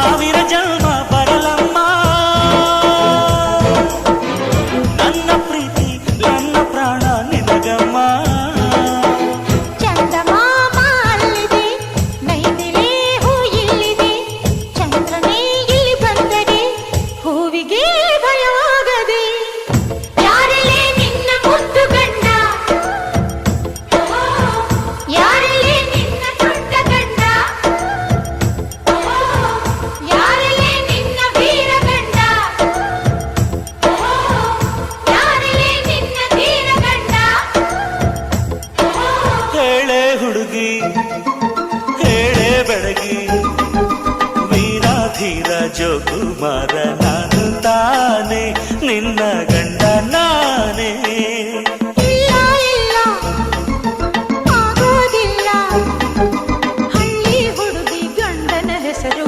ಸಾವಿರ ಜನ್ಮ ಬರಲಮ್ಮ ನನ್ನ ಪ್ರೀತಿ ನನ್ನ ಪ್ರಾಣ ನಿನಗಮ್ಮ. ಚಂದಮಾಮ ಅಲ್ಲಿದೆ, ನೈದಿಲೆ ಹೂ ಇಲ್ಲಿದೆ, ಚಂದ್ರನೇ ಇಲ್ಲಿ ಬಂದರೆ ಹೂವಿಗೆ ಭಯವಾಗದೆ. ಯಾರಲೇ ನಿನ್ನ ಮುದ್ದು ಗಂಡ, ಯಾರಲೇ ನಿನ್ನ ದೊಡ್ಡ ಗಂಡ, ಯಾರಲೇ ನಿನ್ನ ವೀರ ಗಂಡ, ಯಾರಲೇ ನಿನ್ನ ಧೀರ ಗಂಡ. ಹೇಳೆ ಹುಡುಗಿ ಹೇಳೆ ಬೆಳಗಿ ವೀರಾಧೀರ ಜೋಕುಮಾರ